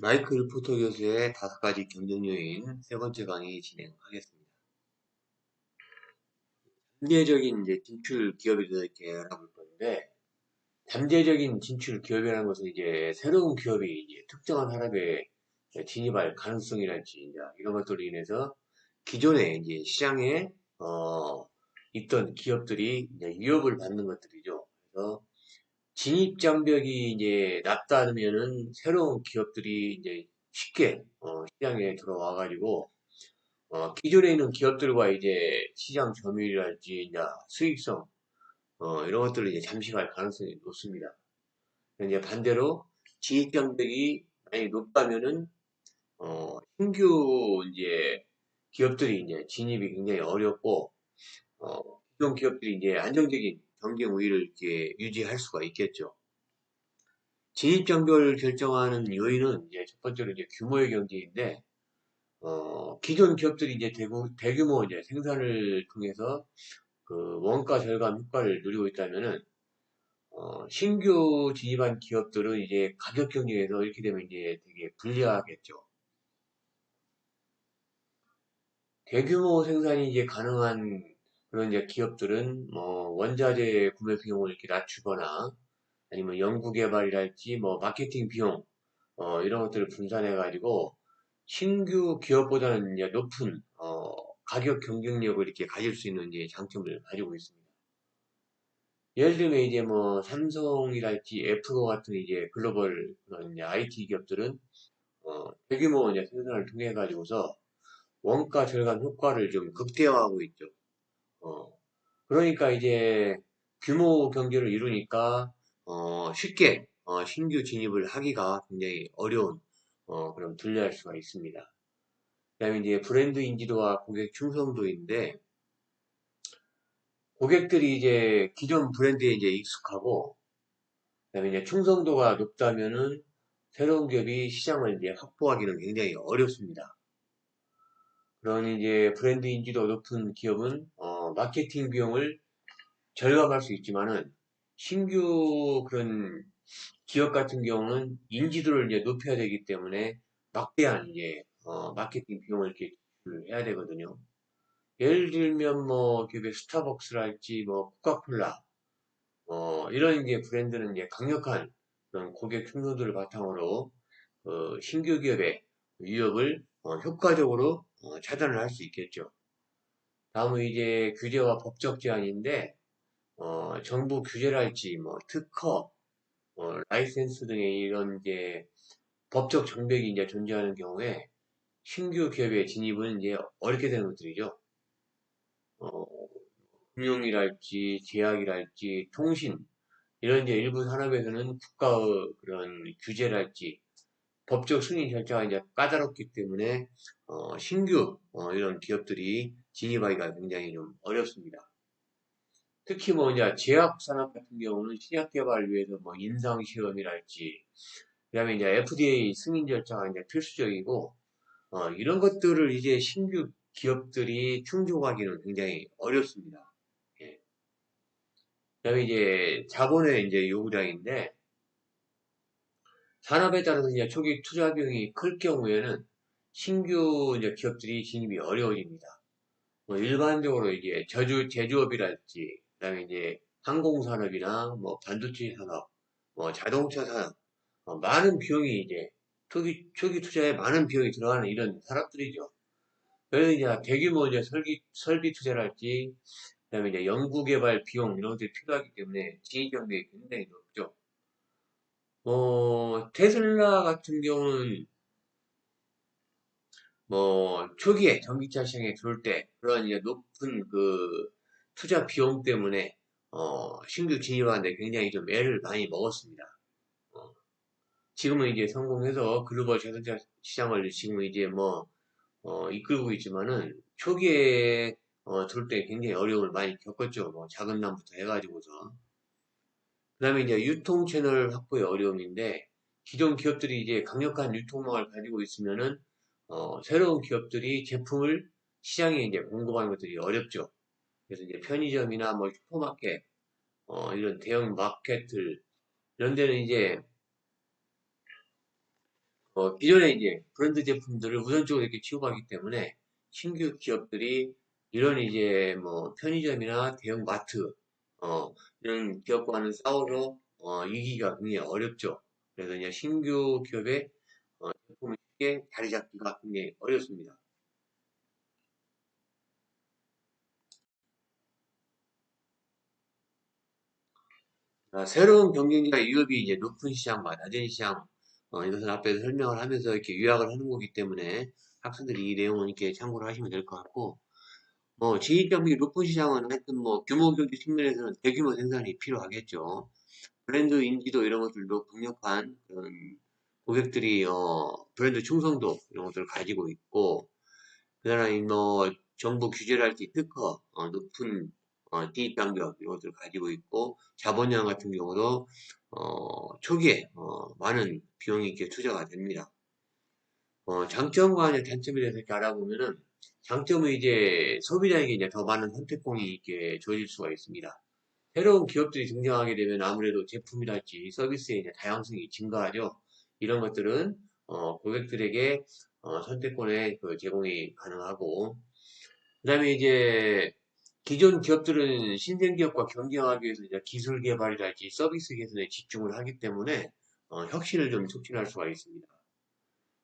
마이클 포터 교수의 5가지 경쟁 요인 세 번째 강의 진행하겠습니다. 잠재적인 이제 진출 기업에 대해서 이렇게 알아볼 건데, 잠재적인 진출 기업이라는 것은 이제 새로운 기업이 이제 특정한 산업에 진입할 가능성이랄지 이제 이런 것들로 인해서 기존에 이제 시장에 있던 기업들이 이제 위협을 받는 것들이죠. 그래서 진입 장벽이 이제 낮다면은 새로운 기업들이 이제 쉽게 시장에 들어와 가지고 기존에 있는 기업들과 이제 시장 점유율이랄지 이제 수익성 이런 것들을 이제 잠식할 가능성이 높습니다. 이제 반대로 진입 장벽이 많이 높다면은 신규 이제 기업들이 이제 진입이 굉장히 어렵고 기존 기업들이 이제 안정적인 경쟁 우위를 이렇게 유지할 수가 있겠죠. 진입 장벽을 결정하는 요인은 이제 첫 번째로 이제 규모의 경제인데 기존 기업들이 이제 대규모 이제 생산을 통해서 그 원가 절감 효과를 누리고 있다면은 신규 진입한 기업들은 이제 가격 경쟁에서 이렇게 되면 이제 되게 불리하겠죠. 대규모 생산이 이제 가능한 그런 이제 기업들은 뭐 원자재 구매 비용을 이렇게 낮추거나 아니면 연구개발이랄지 뭐 마케팅 비용 이런 것들을 분산해 가지고 신규 기업보다는 이제 높은 가격 경쟁력을 이렇게 가질 수 있는 이제 장점을 가지고 있습니다. 예를 들면 이제 뭐 삼성이랄지 애플과 같은 이제 글로벌 그런 이제 IT 기업들은 대규모 이제 생산을 통해 가지고서 원가 절감 효과를 좀 극대화하고 있죠. 어, 그러니까 이제 규모 경제를 이루니까 쉽게 신규 진입을 하기가 굉장히 어려운 그런 분류할 수가 있습니다. 그다음에 이제 브랜드 인지도와 고객 충성도인데 고객들이 이제 기존 브랜드에 이제 익숙하고 그다음에 이제 충성도가 높다면은 새로운 기업이 시장을 이제 확보하기는 굉장히 어렵습니다. 그런 이제 브랜드 인지도 높은 기업은 마케팅 비용을 절감할 수 있지만은 신규 그런 기업 같은 경우는 인지도를 이제 높여야 되기 때문에 막대한 이제 마케팅 비용을 이렇게 지출해야 되거든요. 예를 들면 뭐 기업의 스타벅스랄지 뭐 코카콜라 이런 이제 브랜드는 이제 강력한 그런 고객 충성도를 바탕으로 신규 기업의 위협을 효과적으로 차단을 할 수 있겠죠. 다음은 이제 규제와 법적 제한인데 정부 규제랄지 뭐 특허, 라이센스 등의 이런 이제 법적 장벽이 이제 존재하는 경우에 신규 기업의 진입은 이제 어렵게 되는 것들이죠. 어, 금융이랄지 제약이랄지 통신 이런 이제 일부 산업에서는 국가의 그런 규제랄지 법적 승인 절차가 이제 까다롭기 때문에 신규 이런 기업들이 진입하기가 굉장히 좀 어렵습니다. 특히 뭐 이제 제약 산업 같은 경우는 신약 개발을 위해서 뭐 임상 시험이랄지 그다음에 이제 FDA 승인 절차가 이제 필수적이고 이런 것들을 이제 신규 기업들이 충족하기는 굉장히 어렵습니다. 예. 그다음에 이제 자본의 이제 요구량인데 산업에 따라서 이제 초기 투자 비용이 클 경우에는 신규 이제 기업들이 진입이 어려워집니다. 뭐 일반적으로 이제 제조업이랄지, 그다음에 이제 항공산업이나 뭐 반도체 산업, 뭐 자동차 산업, 많은 비용이 이제 초기 투자에 많은 비용이 들어가는 이런 산업들이죠. 그래서 이제 대규모 이제 설비 투자랄지, 그다음에 이제 연구개발 비용 이런 것들이 필요하기 때문에 진입 장벽이 굉장히 높죠. 테슬라 같은 경우는 뭐 초기에 전기차 시장에 들어올 때 그런 이제 높은 그 투자 비용 때문에 신규 진입하는데 굉장히 좀 애를 많이 먹었습니다. 어, 지금은 이제 성공해서 글로벌 자동차 시장을 지금은 이제 뭐 이끌고 있지만은 초기에 들어올 때 굉장히 어려움을 많이 겪었죠. 뭐 작은 남부터 해가지고서. 그다음에 이제 유통 채널 확보의 어려움인데 기존 기업들이 이제 강력한 유통망을 가지고 있으면은 새로운 기업들이 제품을 시장에 이제 공급하는 것들이 어렵죠. 그래서 이제 편의점이나 뭐 슈퍼마켓 이런 대형 마켓들 이런 데는 이제 기존의 이제 브랜드 제품들을 우선적으로 이렇게 취급하기 때문에 신규 기업들이 이런 이제 뭐 편의점이나 대형 마트, 이런 기업과는 싸워서, 이기기가 굉장히 어렵죠. 그래서 이제 신규 기업의, 제품을 쉽게 자리 잡기가 굉장히 어렵습니다. 새로운 경쟁자 유입이 이제 높은 시장과 낮은 시장, 이것을 앞에서 설명을 하면서 이렇게 요약을 하는 거기 때문에 학생들이 이 내용은 이렇게 참고를 하시면 될 것 같고, 진입장벽이 높은 시장은 하여튼 뭐 규모 경제 측면에서는 대규모 생산이 필요하겠죠. 브랜드 인지도 이런 것들도 강력한 그런 고객들이 브랜드 충성도 이런 것들을 가지고 있고, 그다음에 뭐 정부 규제랄지 특허 높은 진입 장벽 이런 것들을 가지고 있고, 자본시장 같은 경우도 초기에 많은 비용이 이렇게 투자가 됩니다. 장점과 이제 단점에 대해서 이렇게 알아보면은, 장점은 이제 소비자에게 이제 더 많은 선택권이 이렇게 주어질 수가 있습니다. 새로운 기업들이 등장하게 되면 아무래도 제품이랄지 서비스의 이제 다양성이 증가하죠. 이런 것들은 고객들에게 선택권의 그 제공이 가능하고, 그다음에 이제 기존 기업들은 신생 기업과 경쟁하기 위해서 이제 기술 개발이랄지 서비스 개선에 집중을 하기 때문에 혁신을 좀 촉진할 수가 있습니다.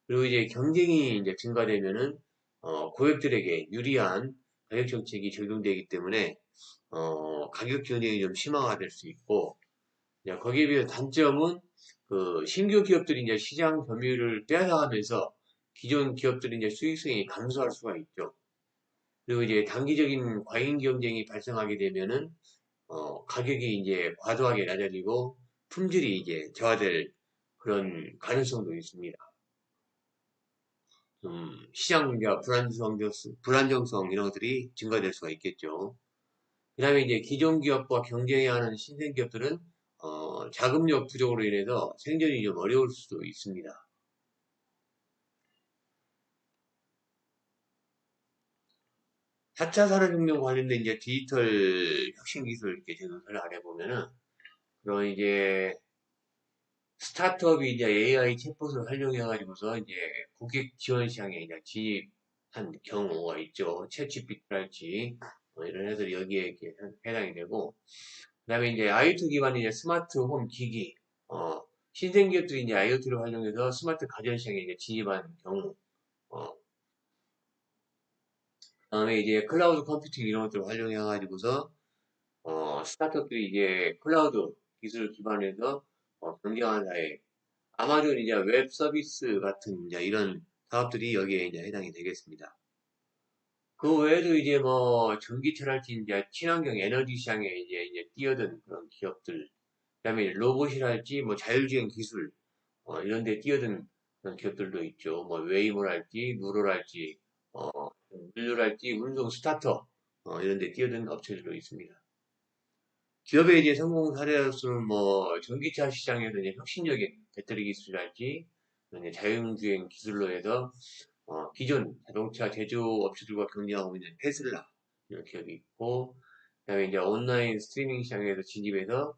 그리고 이제 경쟁이 이제 증가되면은 고객들에게 유리한 가격 정책이 적용되기 때문에 가격 경쟁이 좀 심화가 될 수 있고, 이제 거기에 비해 단점은 그 신규 기업들이 이제 시장 점유율을 빼앗아가면서 기존 기업들이 이제 수익성이 감소할 수가 있죠. 그리고 이제 단기적인 과잉 경쟁이 발생하게 되면은 가격이 이제 과도하게 낮아지고 품질이 이제 저하될 그런 가능성도 있습니다. 시장과 불안정성 이런 것들이 증가될 수가 있겠죠. 그 다음에 이제 기존 기업과 경쟁해야 하는 신생 기업들은 자금력 부족으로 인해서 생존이 좀 어려울 수도 있습니다. 4차 산업혁명 관련된 이제 디지털 혁신 기술 이렇게 제도를 알아보면은, 그런 이제 스타트업이 이제 AI 챗봇을 활용해가지고서 이제 고객 지원 시장에 이제 진입한 경우가 있죠. 챗GPT랄지 이런 애들이 여기에 이렇게 해당이 되고, 그다음에 이제 IoT 기반의 이제 스마트 홈 기기, 신생 기업들이 이제 IoT를 활용해서 스마트 가전 시장에 이제 진입한 경우, 그다음에 이제 클라우드 컴퓨팅 이런 것들을 활용해가지고서 스타트업들이 이제 클라우드 기술 기반에서 경쟁하는 사회, 아마존 이제 웹 서비스 같은 이제 이런 사업들이 여기에 이제 해당이 되겠습니다. 그 외에도 이제 뭐 전기차랄지 이제 친환경 에너지 시장에 이제 뛰어든 그런 기업들, 그다음에 로봇이랄지 뭐 자율주행 기술 이런 데 뛰어든 그런 기업들도 있죠. 뭐 웨이모랄지 누로랄지 어, 물류랄지 운송 스타터 이런 데 뛰어든 업체들도 있습니다. 기업의 이제 성공 사례로서는 뭐 전기차 시장에서 이제 혁신적인 배터리 기술이랄지 이제 자율주행 기술로 해서 기존 자동차 제조업체들과 경쟁하고 있는 테슬라 이런 기업이 있고, 그다음에 이제 온라인 스트리밍 시장에서 진입해서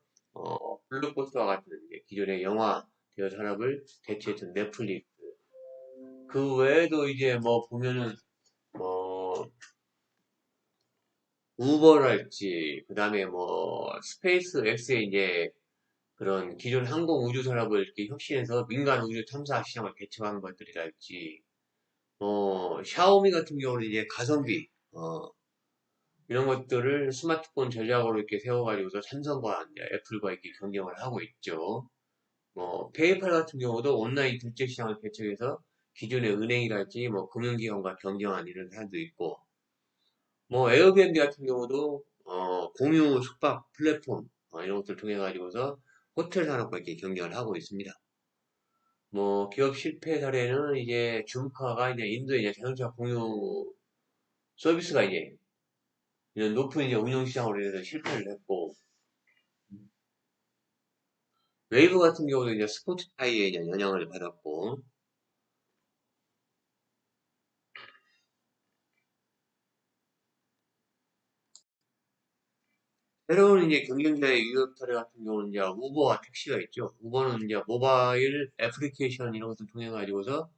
블록버스터와 같은 이제 기존의 영화 대여 산업을 대체했던 넷플릭스. 그 외에도 이제 뭐 보면은 뭐 우버랄지 그다음에 뭐 스페이스 X의 이제 그런 기존 항공 우주 산업을 이렇게 혁신해서 민간 우주 탐사 시장을 개척한 것들이랄지, 샤오미 같은 경우는 이제 가성비, 이런 것들을 스마트폰 전략으로 이렇게 세워가지고서 삼성과 이제 애플과 이렇게 경쟁을 하고 있죠. 페이팔 같은 경우도 온라인 결제 시장을 개척해서 기존의 은행이랄지 뭐 금융기관과 경쟁한 이런 사람도 있고, 에어비앤비 같은 경우도 공유 숙박 플랫폼 이런 것들을 통해 가지고서 호텔 산업과 이렇게 경쟁을 하고 있습니다. 기업 실패 사례는 이제 줌카가 이제 인도의 이제 자동차 공유 서비스가 이제 이런 높은 이제 운영 시장으로 인해서 실패를 했고, 웨이브 같은 경우도 이제 스포티파이에 이제 영향을 받았고, 새로운 이제 경쟁자의 유역 사례 같은 경우는 이제 우버와 택시가 있죠. 우버는 이제 모바일 애플리케이션 이런 것을 통해 가지고서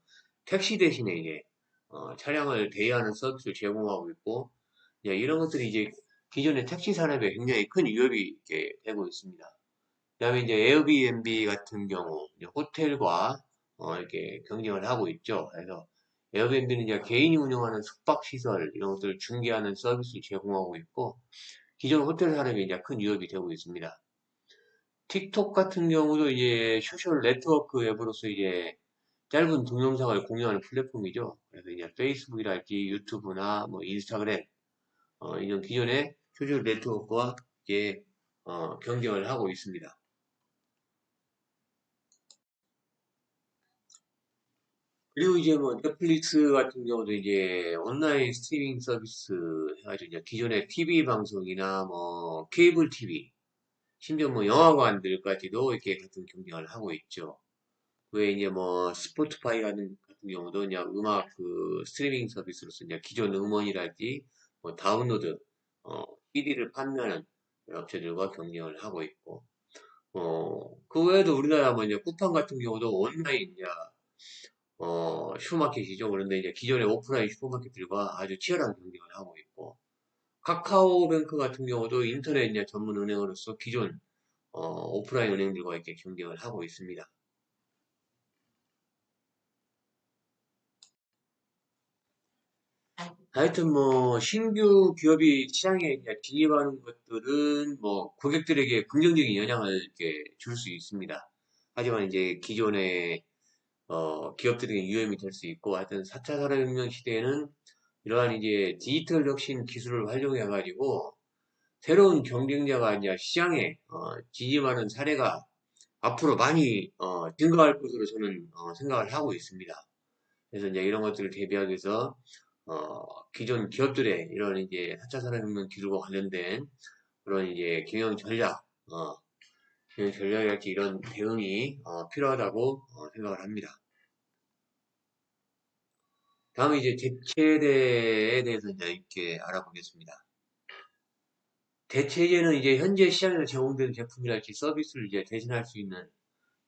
택시 대신에 이제 차량을 대여하는 서비스를 제공하고 있고, 이제 이런 것들이 이제 기존의 택시 산업에 굉장히 큰 위협이 이렇게 되고 있습니다. 그다음에 이제 에어비앤비 같은 경우 이제 호텔과 이렇게 경쟁을 하고 있죠. 그래서 에어비앤비는 이제 개인이 운영하는 숙박 시설 이런 것들을 중개하는 서비스를 제공하고 있고, 기존 호텔 산업에 이제 큰 위협이 되고 있습니다. 틱톡 같은 경우도 이제 소셜 네트워크 앱으로서 이제 짧은 동영상을 공유하는 플랫폼이죠. 그래서 이제 페이스북이랄지 유튜브나 뭐 인스타그램 이런 기존의 소셜 네트워크와 이제 경쟁을 하고 있습니다. 그리고 이제 뭐 넷플릭스 같은 경우도 이제 온라인 스트리밍 서비스 해가지고 이제 기존의 TV 방송이나 뭐 케이블 TV, 심지어 뭐 영화관들까지도 이렇게 같은 경쟁을 하고 있죠. 왜 이제 뭐 스포티파이 같은 경우도 그냥 음악 그 스트리밍 서비스로서 이제 기존 음원이랄지 뭐 다운로드 CD를 판매하는 업체들과 경쟁을 하고 있고 그 외에도 우리나라 뭐 이제 쿠팡 같은 경우도 온라인 이제 슈퍼마켓이죠. 그런데 이제 기존의 오프라인 슈퍼마켓들과 아주 치열한 경쟁을 하고 있고 카카오뱅크 같은 경우도 인터넷 이제 전문 은행으로서 기존 오프라인 은행들과 이렇게 경쟁을 하고 있습니다. 하여튼 뭐 신규 기업이 시장에 이제 진입하는 것들은 뭐 고객들에게 긍정적인 영향을 이렇게 줄 수 있습니다. 하지만 이제 기존의 기업들에게 위험이 될 수 있고 하여튼 4차 산업혁명 시대에는 이러한 이제 디지털 혁신 기술을 활용해 가지고 새로운 경쟁자가 이제 시장에 진입하는 사례가 앞으로 많이 증가할 것으로 저는 생각을 하고 있습니다. 그래서 이제 이런 것들을 대비하기 위해서 기존 기업들의 이런 이제 4차 산업혁명 기술과 관련된 그런 이제 경영 전략이랄지 이런 대응이 필요하다고 생각을 합니다. 다음에 이제 대체제에 대해서 이제 이렇게 알아보겠습니다. 대체제는 이제 현재 시장에서 제공되는 제품이랄지 서비스를 이제 대신할 수 있는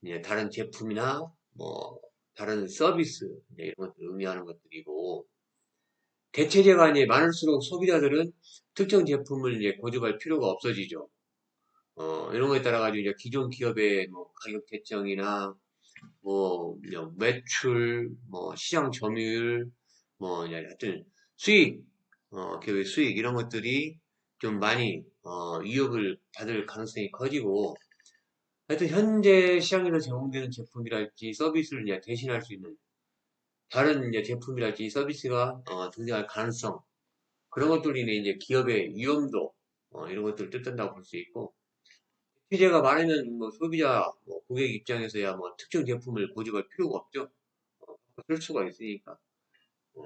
이제 다른 제품이나 뭐 다른 서비스 이제 이런 것들을 의미하는 것들이고 대체제가 이제 많을수록 소비자들은 특정 제품을 이제 고집할 필요가 없어지죠. 이런 거에 따라 가지고 이제 기존 기업의 뭐 가격 책정이나 뭐 매출, 뭐 시장 점유율, 뭐 이제 하여튼 수익, 기업의 수익 이런 것들이 좀 많이 위협을 받을 가능성이 커지고 하여튼 현재 시장에서 제공되는 제품이랄지 서비스를 이제 대신할 수 있는 다른 이제 제품이랄지 서비스가 등장할 가능성 그런 것들로 인해 이제 기업의 위험도 이런 것들을 뜻한다고 볼 수 있고 피제가 많으면 뭐 소비자 고객 입장에서야 뭐 특정 제품을 고집할 필요가 없죠. 그럴 수가 있으니까. 어.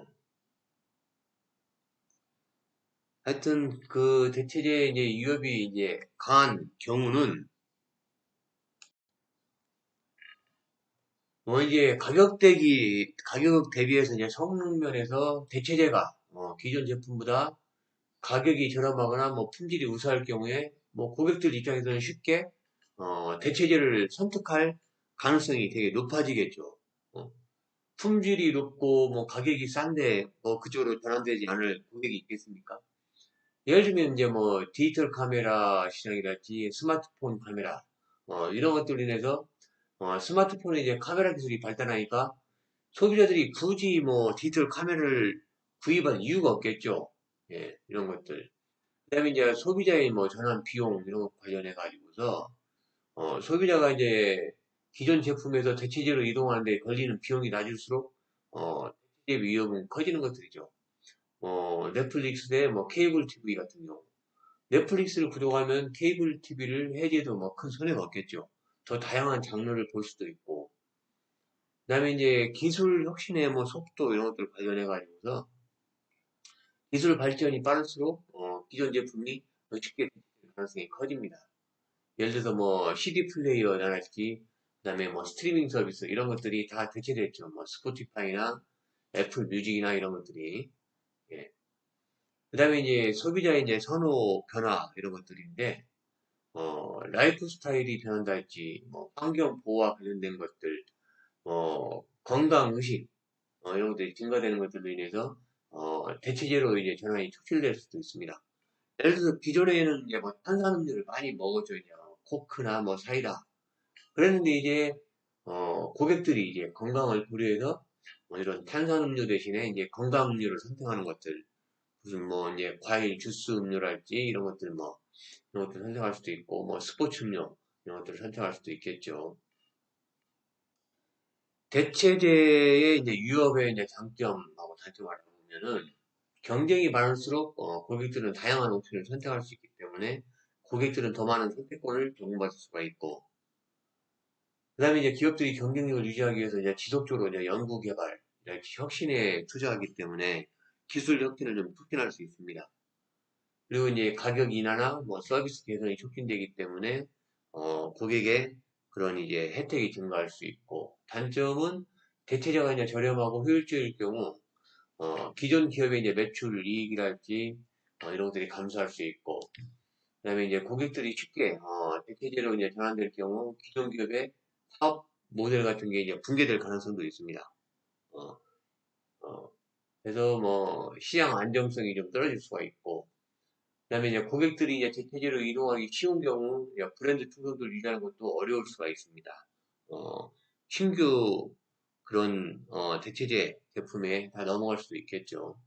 하여튼 그 대체제 이제 위협이 이제 강한 경우는 뭐 이제 가격 대비해서 이제 성능 면에서 대체제가 기존 제품보다 가격이 저렴하거나 뭐 품질이 우수할 경우에 뭐 고객들 입장에서는 쉽게 대체제를 선택할 가능성이 되게 높아지겠죠. 어, 품질이 높고 뭐 가격이 싼데 뭐 그쪽으로 전환되지 않을 고객이 있겠습니까? 예를 들면 이제 뭐 디지털 카메라 시장이랄지 스마트폰 카메라 이런 것들로 인해서 스마트폰에 이제 카메라 기술이 발달하니까 소비자들이 굳이 뭐 디지털 카메라를 구입할 이유가 없겠죠. 예, 이런 것들. 그다음에 이제 소비자의 뭐 전환 비용 이런 것 관련해 가지고서 소비자가 이제 기존 제품에서 대체제로 이동하는데 걸리는 비용이 낮을수록 대체제 위험은 커지는 것들이죠. 넷플릭스 대 뭐 케이블 TV 같은 경우. 넷플릭스를 구독하면 케이블 TV를 해지해도 뭐 큰 손해가 없겠죠. 더 다양한 장르를 볼 수도 있고. 그다음에 이제 기술 혁신의 뭐 속도 이런 것들 관련해 가지고서 기술 발전이 빠를수록 기존 제품이 더 쉽게 대체될 가능성이 커집니다. 예를 들어서 뭐 CD 플레이어라든지 그다음에 뭐 스트리밍 서비스 이런 것들이 다 대체됐죠. 뭐 스포티파이나 애플 뮤직이나 이런 것들이. 예. 그다음에 이제 소비자의 이제 선호 변화 이런 것들인데 라이프 스타일이 변한다 할지, 환경 보호와 관련된 것들, 건강 의식, 이런 것들이 증가되는 것들로 인해서, 대체제로 이제 전환이 촉진될 수도 있습니다. 예를 들어서 기존에는 이제 뭐 탄산음료를 많이 먹었죠. 이제 코크나 뭐 사이다. 그랬는데 이제, 고객들이 이제 건강을 고려해서 이런 탄산음료 대신에 이제 건강음료를 선택하는 것들, 무슨 뭐 이제 과일 주스 음료랄지 이런 것들 이런 것들 선택할 수도 있고, 스포츠 음료 이런 것들을 선택할 수도 있겠죠. 대체제의 이제 유업의 이제 장점하고 단점을 알아보면은 경쟁이 많을수록 고객들은 다양한 옵션을 선택할 수 있기 때문에 고객들은 더 많은 선택권을 제공받을 수가 있고, 그 다음에 이제 기업들이 경쟁력을 유지하기 위해서 이제 지속적으로 이제 연구 개발, 이제 혁신에 투자하기 때문에 기술 혁신을 좀 촉진할 수 있습니다. 그리고 이제 가격 인하나 서비스 개선이 촉진되기 때문에 고객의 그런 이제 혜택이 증가할 수 있고, 단점은 대체재가 이제 저렴하고 효율적일 경우 기존 기업의 이제 매출 이익이랄지 이런 것들이 감소할 수 있고, 그다음에 이제 고객들이 쉽게 대체재로 이제 전환될 경우 기존 기업의 사업 모델 같은 게 이제 붕괴될 가능성도 있습니다. 어, 어, 그래서 시장 안정성이 좀 떨어질 수가 있고, 그다음에 이제 고객들이 이제 대체재로 이동하기 쉬운 경우 이제 브랜드 충성도를 유지하는 것도 어려울 수가 있습니다. 신규 그런 대체재 제품에 다 넘어갈 수도 있겠죠.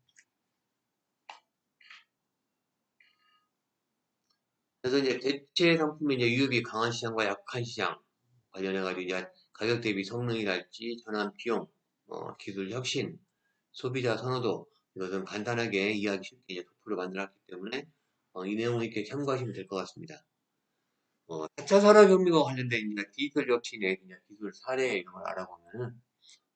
그래서 이제 대체 상품의 이제 유입이 강한 시장과 약한 시장 관련해가지고 이제 가격 대비 성능이랄지 전환 비용, 기술 혁신, 소비자 선호도 이것은 간단하게 이해하기 쉽게 이제 도표를 만들었기 때문에 이 내용을 이렇게 참고하시면 될 것 같습니다. 4차 산업혁명과 관련된 이제 디지털 혁신의 이제 기술 사례 이런 걸 알아보면은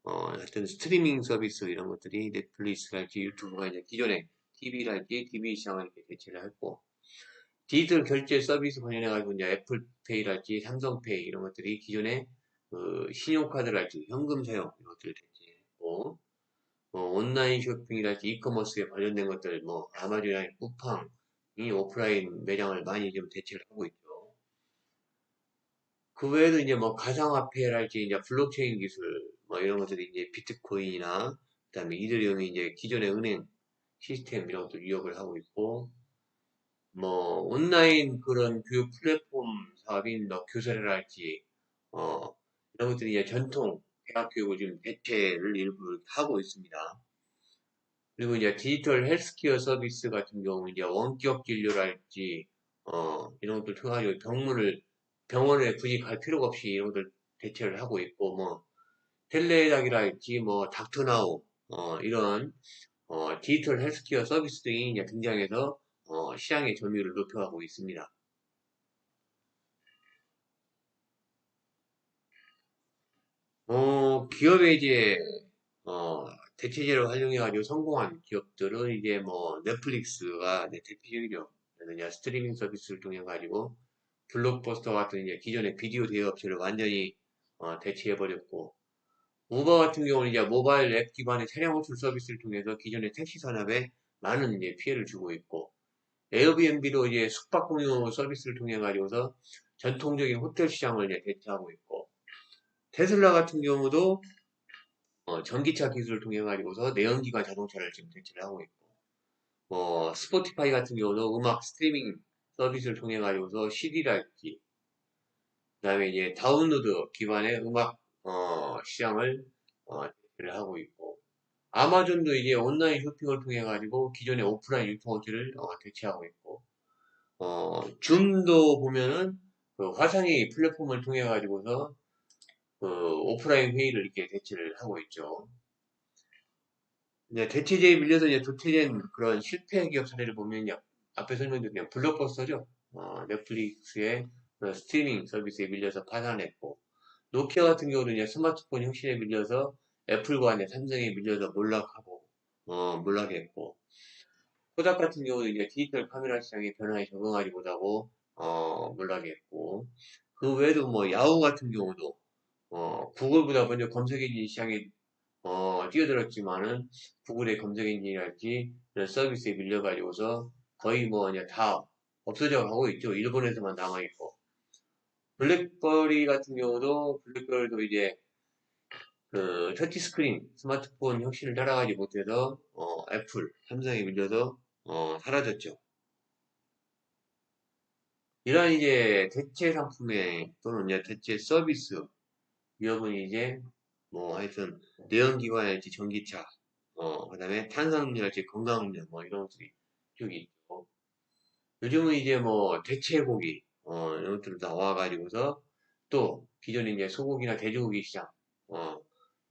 하여튼 스트리밍 서비스 이런 것들이 넷플릭스랄지 유튜브가 이제 기존에 TV랄지 TV 시장을 이렇게 대체를 했고, 디지털 결제 서비스 관련해가지고 이제 애플페이랄지 삼성페이 이런 것들이 기존에 그 신용카드랄지 현금 사용 이런 것들을 대체했고, 온라인 쇼핑이랄지 이커머스에 관련된 것들 아마존이나 쿠팡이 오프라인 매장을 많이 좀 대체를 하고 있죠. 그 외에도 이제 가상화폐랄지 이제 블록체인 기술 이런 것들이 이제 비트코인이나 그다음에 이더리움이 이제 기존의 은행 시스템 이런 것도 유역을 하고 있고, 온라인 그런 교육 플랫폼 사업인 교사랄지 이런 것들이 이제 전통 대학 교육을 지금 대체를 일부 하고 있습니다. 그리고 이제 디지털 헬스케어 서비스 같은 경우 이제 원격 진료랄지 이런 것들 통해가지고 병원에 굳이 갈 필요가 없이 이런 것들 대체를 하고 있고, 텔레닥이랄지 닥터나우 이런 디지털 헬스케어 서비스들이 이제 등장해서 시장의 점유율을 높여가고 있습니다. 기업의 이제 대체제로 활용해가지고 성공한 기업들은 이제 넷플릭스가 이제 대표적이죠. 그래서 이제 스트리밍 서비스를 통해 가지고 블록버스터 같은 이제 기존의 비디오 대여 업체를 완전히 대체해버렸고, 우버 같은 경우는 이제 모바일 앱 기반의 차량 호출 서비스를 통해서 기존의 택시 산업에 많은 이제 피해를 주고 있고, 에어비앤비도 이제 숙박 공유 서비스를 통해 가지고서 전통적인 호텔 시장을 이제 대체하고 있고, 테슬라 같은 경우도 전기차 기술을 통해 가지고서 내연기관 자동차를 지금 대체를 하고 있고, 스포티파이 같은 경우도 음악 스트리밍 서비스를 통해 가지고서 CD랄지, 그다음에 이제 다운로드 기반의 음악 시장을 대체를 하고 있고, 아마존도 이제 온라인 쇼핑을 통해 가지고 기존의 오프라인 유통업체를 대체하고 있고, 줌도 보면은 그 화상회의 플랫폼을 통해 가지고서 그 오프라인 회의를 이렇게 대체를 하고 있죠. 이제 대체제에 밀려서 이제 도태된 그런 실패 기업 사례를 보면 앞에 설명드린 그냥 블록버스터죠. 넷플릭스의 그런 스트리밍 서비스에 밀려서 파산했고, 노키아 같은 경우는 이제 스마트폰 혁신에 밀려서 애플과 이제 삼성에 밀려서 몰락했고, 코닥 같은 경우는 이제 디지털 카메라 시장의 변화에 적응하지 못하고 몰락했고, 그 외에도 야후 같은 경우도 구글보다 먼저 검색 엔진 시장에 뛰어들었지만은 구글의 검색 엔진이랄지 이런 서비스에 밀려가지고서 거의 이제 다 없어져 가고 있죠. 일본에서만 남아있고. 블랙버리 같은 경우도, 블랙버리도 이제, 그, 터치스크린, 스마트폰 혁신을 따라가지 못해서, 애플, 삼성이 밀려서, 사라졌죠. 이러한 이제 대체 상품의, 또는 이제 대체 서비스, 위협은 이제, 뭐, 하여튼, 내연기관이랄지 전기차, 그 다음에 탄산음료랄지 건강음료, 뭐, 이런 것들이 쭉 있고, 요즘은 이제 뭐 대체고기 이런 것들 나와가지고서 또 기존에 이제 소고기나 돼지고기 시장 어,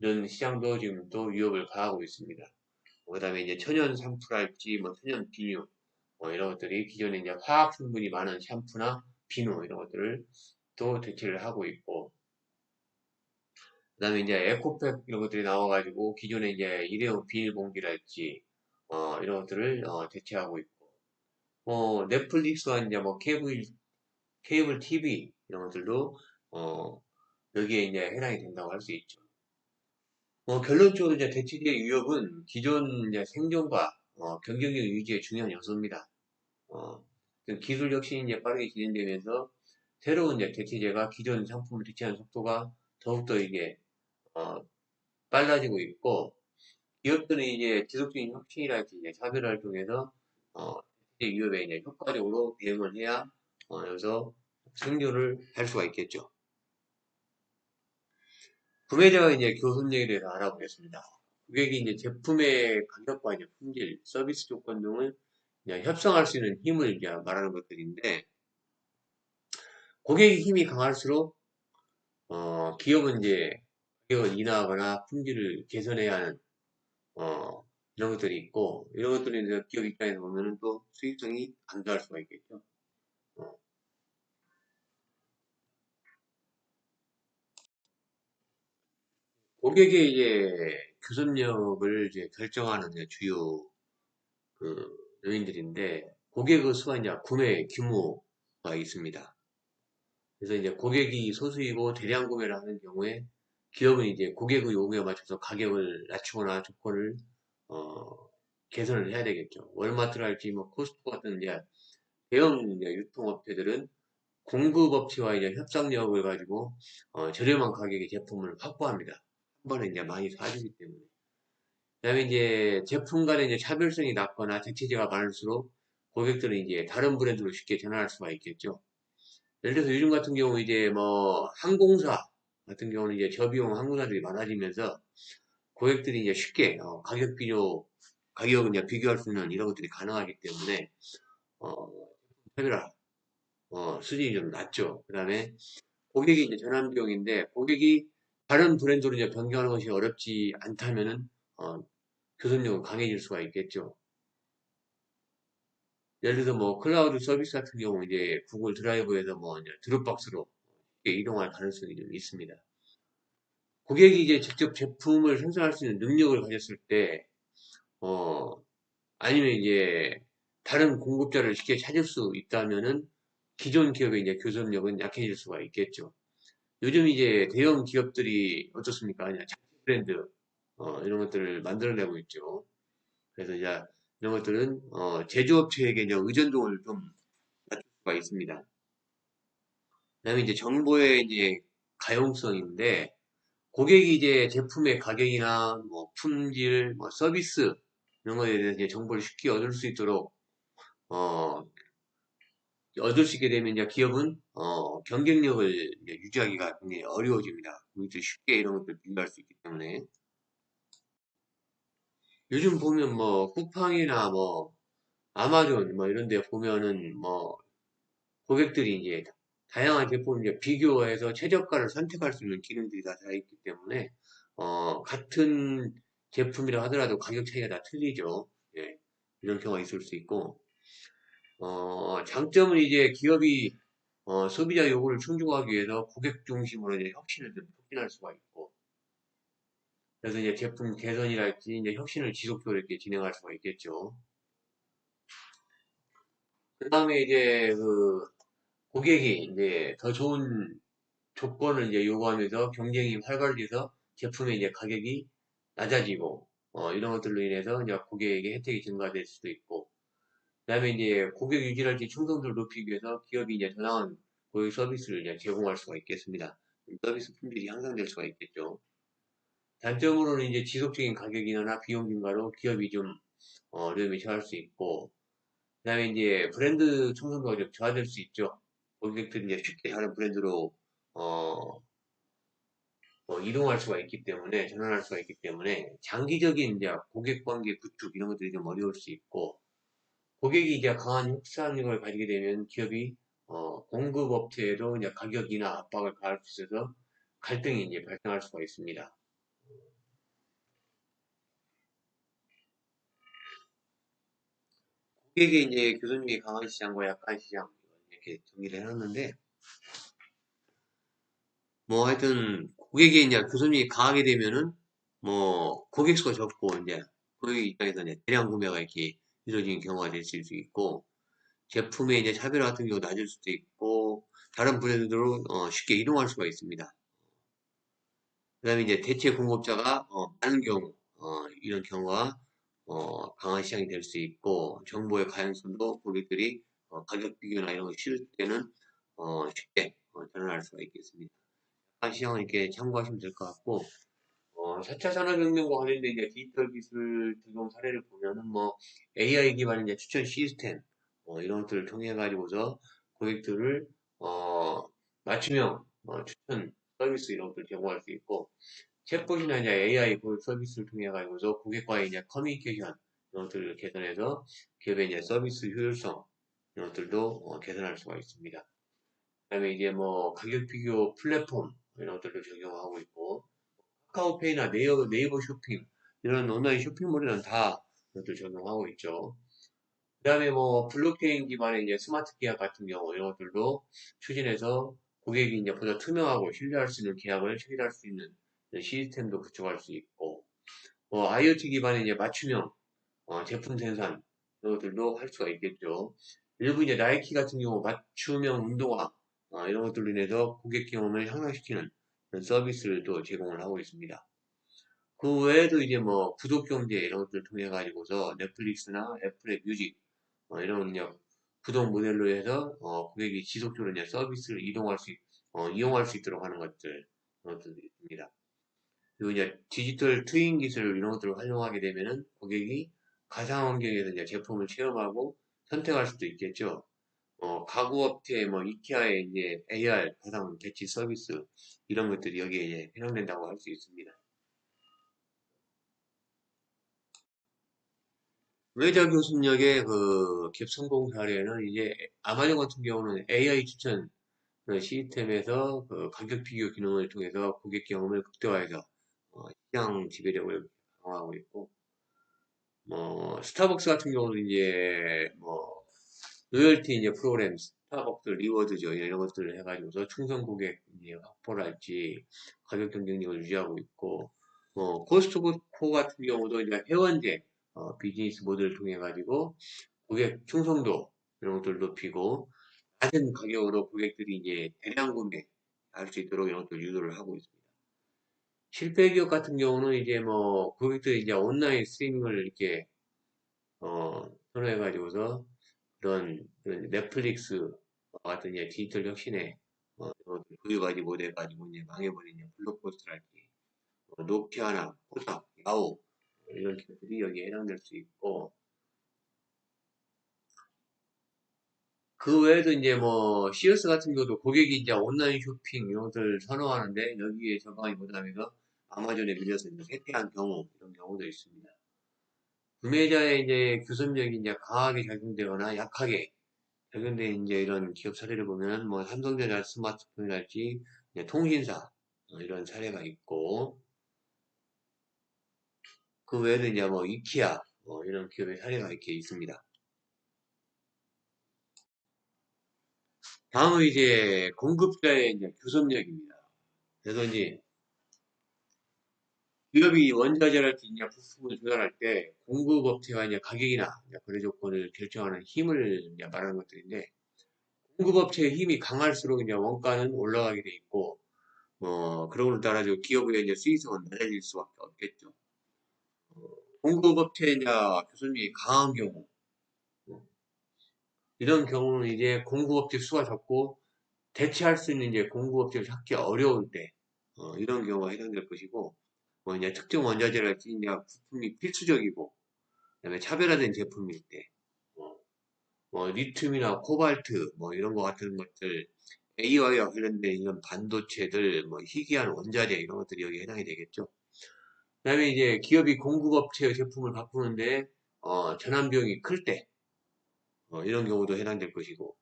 이런 시장도 지금 또 위협을 가하고 있습니다. 그다음에 이제 천연 샴푸랄지 뭐 천연 비누 이런 것들이 기존에 이제 화학 성분이 많은 샴푸나 비누 이런 것들을 또 대체를 하고 있고 그다음에 이제 에코백 이런 것들이 나와가지고 기존에 이제 일회용 비닐봉지랄지 이런 것들을 대체하고 있고 넷플릭스와 이제 뭐 케이블 TV 이런 것들도 어, 여기에 이제 해당이 된다고 할 수 있죠. 결론적으로 이제 대체제의 위협은 기존 이제 생존과 경쟁력 유지의 중요한 요소입니다. 어, 그 기술 혁신이 이제 빠르게 진행되면서 새로운 이제 대체제가 기존 상품을 대체하는 속도가 더욱더 이게 어, 빨라지고 있고 기업들은 이제 지속적인 혁신이랄지 이제 차별화를 통해서 대체제 위협에 이제 효과적으로 대응을 해야 여기서 생존을 할 수가 있겠죠. 구매자가 이제 교섭력에 대해서 알아보겠습니다. 고객이 이제 제품의 가격과 이제 품질, 서비스 조건 등을 이제 협상할 수 있는 힘을 이제 말하는 것들인데, 고객의 힘이 강할수록, 기업은 이제 가격을 인하하거나 품질을 개선해야 하는, 이런 것들이 있고, 이런 것들이 이제 기업 입장에서 보면은 또 수익성이 감소할 수가 있겠죠. 어, 고객의 이제 교섭력을 이제 결정하는 이제 주요 그 요인들인데 고객의 수와 이제 구매 규모가 있습니다. 그래서 이제 고객이 소수이고 대량 구매를 하는 경우에 기업은 이제 고객의 요구에 맞춰서 가격을 낮추거나 조건을 어, 개선을 해야 되겠죠. 월마트랄지 뭐 코스트코 같은 이제 대형 이제 유통업체들은 공급업체와 이제 협상력을 가지고 저렴한 가격의 제품을 확보합니다. 한 번에 이제 많이 사주기 때문에. 그다음에 이제 제품 간의 이제 차별성이 낮거나 대체재가 많을수록 고객들은 이제 다른 브랜드로 쉽게 전환할 수가 있겠죠. 예를 들어서 요즘 같은 경우 이제 뭐 항공사 같은 경우는 이제 저비용 항공사들이 많아지면서 고객들이 이제 쉽게 가격을 이제 비교할 수 있는 이런 것들이 가능하기 때문에 어, 차별화 수준이 좀 낮죠. 그다음에 고객이 이제 전환 비용인데 고객이 다른 브랜드로 이제 변경하는 것이 어렵지 않다면은 교섭력은 강해질 수가 있겠죠. 예를 들어서 뭐 클라우드 서비스 같은 경우 이제 구글 드라이브에서 뭐 이제 드롭박스로 이동할 가능성이 좀 있습니다. 고객이 이제 직접 제품을 생산할 수 있는 능력을 가졌을 때, 어, 아니면 이제 다른 공급자를 쉽게 찾을 수 있다면은 기존 기업의 이제 교섭력은 약해질 수가 있겠죠. 요즘 이제 대형 기업들이 어떻습니까? 그냥 자체 브랜드, 이런 것들을 만들어내고 있죠. 그래서 이제 이런 것들은, 제조업체에게 이제 의존도를 좀 낮출 수가 있습니다. 그다음에 이제 정보의 이제 가용성인데 고객이 이제 제품의 가격이나 뭐 품질, 뭐 서비스 이런 거에 대해서 이제 정보를 쉽게 얻을 수 있도록 어, 얻을 수 있게 되면 이제 기업은 경쟁력을 이제 유지하기가 굉장히 어려워집니다. 우리도 쉽게 이런 것들 비교할 수 있기 때문에 요즘 보면 뭐 쿠팡이나 뭐 아마존 뭐 이런 데 보면은 뭐 고객들이 이제 다양한 제품을 이제 비교해서 최저가를 선택할 수 있는 기능들이 다 있기 때문에, 같은 제품이라 하더라도 가격 차이가 다 틀리죠. 예, 이런 경우가 있을 수 있고, 장점은 이제 기업이, 소비자 요구를 충족하기 위해서 고객 중심으로 이제 혁신을 좀 촉진할 수가 있고, 그래서 이제 제품 개선이랄지 이제 혁신을 지속적으로 이렇게 진행할 수가 있겠죠. 그 다음에 이제 그 고객이 이제 더 좋은 조건을 이제 요구하면서 경쟁이 활발해져서 제품의 이제 가격이 낮아지고 이런 것들로 인해서 이제 고객에게 혜택이 증가될 수도 있고 그다음에 이제 고객 유지랄지 충성도를 높이기 위해서 기업이 이제 더 나은 고객 서비스를 이제 제공할 수가 있겠습니다. 서비스 품질이 향상될 수가 있겠죠. 단점으로는 이제 지속적인 가격 인하나 비용 증가로 기업이 좀 어려움에 처할 수 있고, 그다음에 이제 브랜드 충성도가 좀 저하될 수 있죠. 고객들이 이제 쉽게 다른 브랜드로 어, 이동할 수가 있기 때문에, 전환할 수가 있기 때문에 장기적인 이제 고객 관계 구축 이런 것들이 좀 어려울 수 있고, 고객이 이제 강한 흡수력을 가지게 되면 기업이 공급 업체에도 이제 가격이나 압박을 가할 수 있어서 갈등이 이제 발생할 수가 있습니다. 고객의 이제 교섭력이 강한 시장과 약한 시장 이렇게 정리를 해놨는데, 뭐 하여튼 고객의 이제 교섭력이 강하게 되면은 뭐 고객 수가 적고 이제 고객 입장에서 이제 대량 구매가 이렇게 이루어지는 경우가 될 수 있고, 제품의 이제 차별화 같은 경우 낮을 수도 있고, 다른 브랜드로 쉽게 이동할 수가 있습니다. 그 다음에 이제 대체 공급자가 많은 경우, 이런 경우가 강한 시장이 될 수 있고, 정보의 가용성도 고객들이 가격 비교나 이런 거 싫을 때는 쉽게 전환할 수가 있겠습니다. 한 시장을 이렇게 참고하시면 될 것 같고, 4차 산업혁명과 관련된 이제 디지털 기술 적용 사례를 보면은 뭐 AI 기반의 이제 추천 시스템 이런 것들을 통해 가지고서 고객들을 어, 맞춤형 추천 서비스 이런 것들을 제공할 수 있고, 챗봇이나 이제 AI 그 서비스를 통해 가지고서 고객과의 이제 커뮤니케이션 이런 것들을 개선해서 기업의 이제 서비스 효율성 이런 것들도 개선할 수가 있습니다. 그다음에 이제 뭐 가격 비교 플랫폼 이런 것들도 적용하고 있고, 카카오페이나 네이버 쇼핑 이런 온라인 쇼핑몰에는 다 그것들 적용하고 있죠. 그다음에 뭐 블록체인 기반의 이제 스마트 계약 같은 경우 이런 것들도 추진해서 고객이 이제 보다 투명하고 신뢰할 수 있는 계약을 체결할 수 있는 시스템도 구축할 수 있고, 뭐 IoT 기반의 이제 맞춤형 제품 생산 이런 것들도 할 수가 있겠죠. 일부 이제 나이키 같은 경우 맞춤형 운동화 이런 것들로 인해서 고객 경험을 향상시키는 그런 서비스를 또 제공을 하고 있습니다. 그 외에도 이제 뭐 구독 경제 이런 것들을 통해 가지고서 넷플릭스나 애플의 뮤직 이런 이제 구독 모델로 해서 고객이 지속적으로 이제 서비스를 이용할 수 있도록 하는 것들 그런 것들도 있습니다. 그리고 이제 디지털 트윈 기술 이런 것들을 활용하게 되면은 고객이 가상 환경에서 이제 제품을 체험하고 선택할 수도 있겠죠. 가구업체 뭐 이케아의 이제 AR 가상 대치 서비스 이런 것들이 여기에 이제 해당된다고 할 수 있습니다. 외자 교습력의 그 기업 성공 사례는 이제 아마존 같은 경우는 AI 추천 그 시스템에서 그 가격 비교 기능을 통해서 고객 경험을 극대화해서 시장 지배력을 강화하고 있고, 뭐 스타벅스 같은 경우는 이제 뭐 로열티 이제 프로그램, 스타벅스 리워드죠 이런 것들을 해가지고서 충성 고객 이제 확보를 할지 가격 경쟁력을 유지하고 있고, 뭐 코스트코 같은 경우도 이제 회원제 비즈니스 모델을 통해 가지고 고객 충성도 이런 것들을 높이고 낮은 가격으로 고객들이 이제 대량 구매할 수 있도록 이런 것들 유도를 하고 있습니다. 실패 기업 같은 경우는 이제 뭐 고객들이 이제 온라인 스트리밍을 이렇게 선호해가지고서 그런 넷플릭스 같은 이제 디지털 혁신에 구유가지 못해가지고 이제 망해버린 이제 블록버스터랄지 노키아나 포사, 야후 이런 기업들이 여기에 해당될 수 있고, 그 외에도 이제 뭐 시어스 같은 경우도 고객이 이제 온라인 쇼핑 이런 것을 선호하는데 여기에 적응하지 못하면서 아마존에 밀려서 이제 쇠퇴한 경우 이런 경우도 있습니다. 구매자의 이제 교섭력이 이제 강하게 작용되거나 약하게 작용된 이제 이런 기업 사례를 보면 뭐 삼성전자 스마트폰이랄지 이제 통신사 이런 사례가 있고, 그 외에도 이제 뭐 이케아 이런 기업의 사례가 이렇게 있습니다. 다음은 이제 공급자의 이제 교섭력입니다. 그래서 이제 기업이 원자재랄지 이제 부품을 조달할 때 공급업체가 이제 가격이나 이제 거래 조건을 결정하는 힘을 이제 말하는 것들인데, 공급업체의 힘이 강할수록 이제 원가는 올라가게 돼 있고, 그러고 따라 기업의 이제 수익성은 낮아질 수밖에 없겠죠. 공급업체의 이제 교섭력이 강한 경우, 이런 경우는 이제 공급업체 수가 적고 대체할 수 있는 이제 공급업체를 찾기 어려울 때, 이런 경우가 해당될 것이고, 뭐 이제 특정 원자재랄지 이제 부품이 필수적이고, 그다음에 차별화된 제품일 때, 어, 뭐 리튬이나 코발트 뭐 이런 거 같은 것들, AI와 관련된 이런 반도체들, 뭐 희귀한 원자재 이런 것들이 여기에 해당이 되겠죠. 그다음에 이제 기업이 공급업체의 제품을 바꾸는데 전환 비용이 클 때, 이런 경우도 해당될 것이고,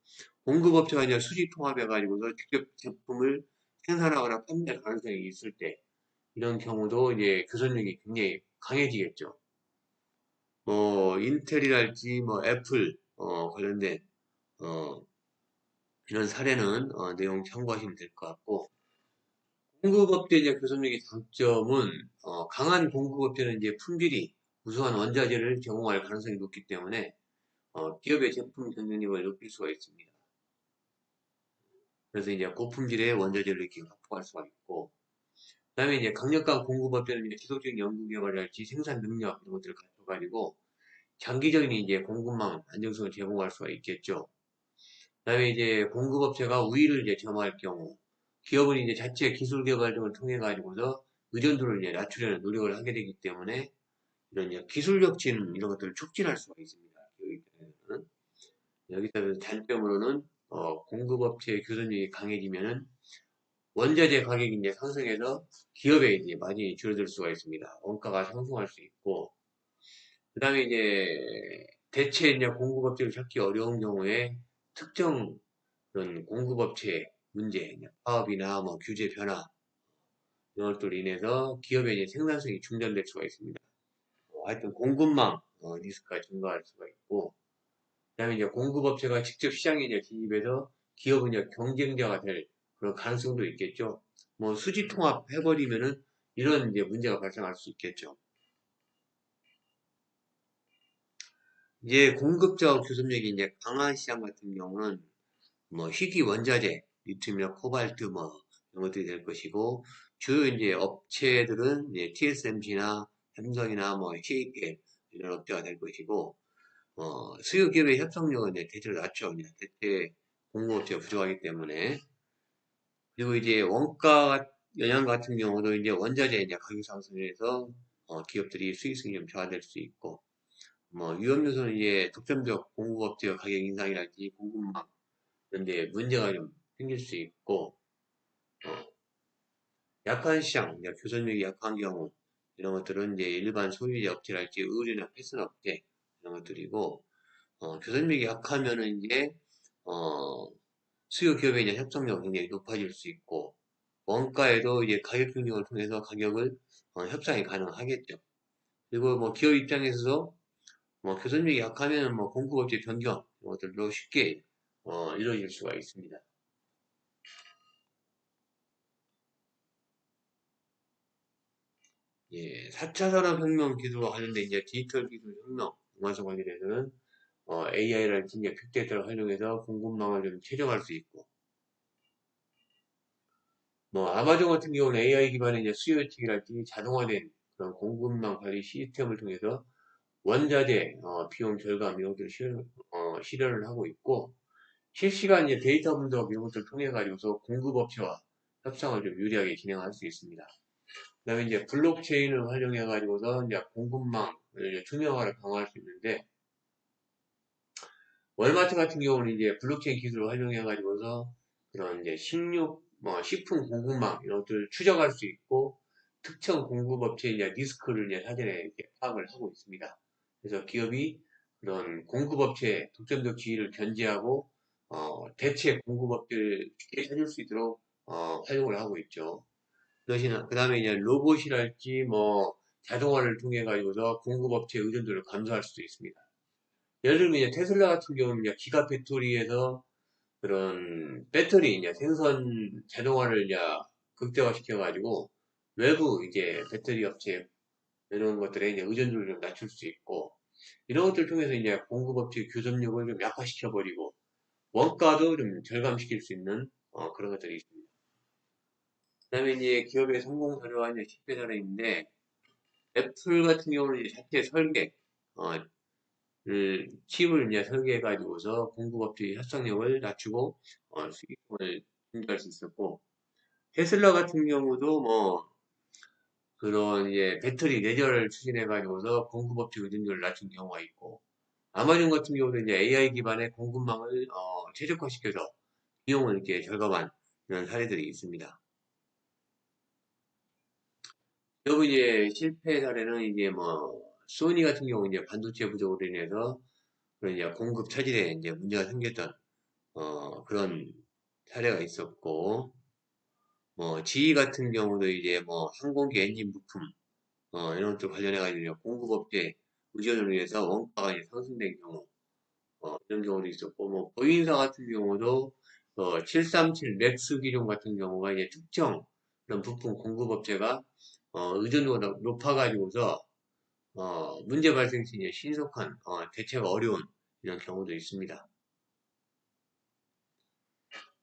공급업체가 이제 수지 통합해가지고서 직접 제품을 생산하거나 판매할 가능성이 있을 때, 이런 경우도 이제 교섭력이 굉장히 강해지겠죠. 뭐 인텔이랄지 뭐 애플 관련된 어, 이런 사례는 내용 참고하시면 될 것 같고, 공급업체 이제 교섭력의 장점은 강한 공급업체는 이제 품질이 우수한 원자재를 제공할 가능성이 높기 때문에 기업의 제품 경쟁력을 높일 수가 있습니다. 그래서 이제 고품질의 원자재를 이렇게 확보할 수가 있고, 그다음에 이제 강력한 공급업체는 이제 지속적인 연구 개발이랄지 생산 능력 이런 것들을 갖춰가지고 장기적인 이제 공급망 안정성을 제공할 수가 있겠죠. 그다음에 이제 공급업체가 우위를 이제 점할 경우, 기업은 이제 자체 기술 개발 등을 통해 가지고서 의존도를 이제 낮추려는 노력을 하게 되기 때문에 이런 이제 기술력 진 이런 것들을 촉진할 수가 있습니다. 기업 입장에서는. 여기서 단점으로는 공급업체의 교섭력이 강해지면은 원자재 가격이 이제 상승해서 기업의 이제 마진이 줄어들 수가 있습니다. 원가가 상승할 수 있고, 그 다음에 이제 대체 이제 공급업체를 찾기 어려운 경우에 특정 그런 공급업체의 문제, 파업이나 뭐 규제 변화 이런 것들로 인해서 기업의 이제 생산성이 중단될 수가 있습니다. 하여튼 공급망 리스크가 증가할 수가 있고, 그다음에 이제 공급업체가 직접 시장에 이제 진입해서 기업은 이제 경쟁자가 될 그런 가능성도 있겠죠. 뭐 수지 통합 해버리면은 이런 이제 문제가 발생할 수 있겠죠. 이제 공급자와 교섭력이 이제 강한 시장 같은 경우는 뭐 희귀 원자재, 리튬이나 코발트 뭐 이런 것들이 될 것이고, 주요 이제 업체들은 이제 TSMC나 삼성이나 뭐 KPL 이런 업체가 될 것이고, 수요 기업의 협상력은 이제 대체로 낮죠. 이제 대체 공급업체가 부족하기 때문에. 그리고 이제 원가 영향 같은 경우도 이제 원자재 이제 가격 상승에서 기업들이 수익성이 좀 저하될 수 있고, 뭐 위험 요소는 이제 독점적 공급업체 가격 인상이랄지 공급망 이런 데 문제가 좀 생길 수 있고, 어, 약한 시장, 이제 교섭력이 약한 경우 이런 것들은 이제 일반 소유재 업체랄지 의류나 패션 업체 이런 것들이고, 교섭력이 약하면은 이제 어, 수요 기업의 이제 협상력이 굉장히 높아질 수 있고, 원가에도 이제 가격 경쟁을 통해서 가격을 협상이 가능하겠죠. 그리고 뭐 기업 입장에서도 뭐 교섭력이 약하면 뭐 공급업체 변경 이런 것들도 쉽게 이루어질 수가 있습니다. 예, 4차 산업혁명 기술과 관련된 이제 디지털 기술 혁명, 완성 관련해서는 AI라는 이제 빅데이터를 활용해서 공급망을 좀 최적화할 수 있고, 뭐 아마존 같은 경우는 AI 기반의 이제 수요 예측이랄지 자동화된 그런 공급망 관리 시스템을 통해서 원자재 비용 절감 이런 것들을 실현을 하고 있고, 실시간 이제 데이터 분석 이런 것들을 통해 가지고서 공급업체와 협상을 좀 유리하게 진행할 수 있습니다. 그다음에 이제 블록체인을 활용해 가지고서 이제 공급망을 이제 투명화를 강화할 수 있는데, 월마트 같은 경우는 이제 블록체인 기술을 활용해 가지고서 그런 이제 식품 공급망 이런 것들을 추적할 수 있고, 특정 공급업체의 이제 리스크를 이제 사전에 이렇게 파악을 하고 있습니다. 그래서 기업이 그런 공급업체의 독점적 지위를 견제하고 대체 공급업체를 쉽게 찾을 수 있도록 활용을 하고 있죠. 그 다음에 이제 로봇이랄지 뭐 자동화를 통해 가지고서 공급업체 의존도를 감소할 수도 있습니다. 예를 들면 이제 테슬라 같은 경우는 이제 기가 배터리에서 그런 배터리 이제 생선 자동화를 이제 극대화시켜 가지고 외부 이제 배터리 업체 이런 것들에 이제 의존도를 좀 낮출 수 있고, 이런 것들을 통해서 이제 공급업체 교섭력을 좀 약화시켜 버리고 원가도 좀 절감시킬 수 있는 그런 것들이 있습니다. 그다음에 이제 기업의 성공 사례와 이제 실패 사례인데, 애플 같은 경우는 이제 자체 설계, 어, 칩을 이제 설계해 가지고서 공급업체의 협상력을 낮추고 수익성을 증가할 수 있었고, 테슬라 같은 경우도 뭐 그런 이제 배터리 내재를 추진해 가지고서 공급업체 의존도를 낮춘 경우가 있고, 아마존 같은 경우도 이제 AI 기반의 공급망을 최적화시켜서 비용을 이렇게 절감한 이런 사례들이 있습니다. 여기 이제 실패 사례는 이제 뭐 소니 같은 경우 이제 반도체 부족으로 인해서 그런 이제 공급 차질에 이제 문제가 생겼던 그런 사례가 있었고, 뭐 GE 같은 경우도 이제 뭐 항공기 엔진 부품 이런 것들 관련해 가지고 공급업체 의존으로 인해서 원가가 이제 상승된 경우 이런 경우도 있었고, 뭐 보잉사 같은 경우도 737 맥스 기종 같은 경우가 이제 특정 그런 부품 공급업체가 의존도가 높아가지고서 문제 발생 시 이제 신속한 대체가 어려운 이런 경우도 있습니다.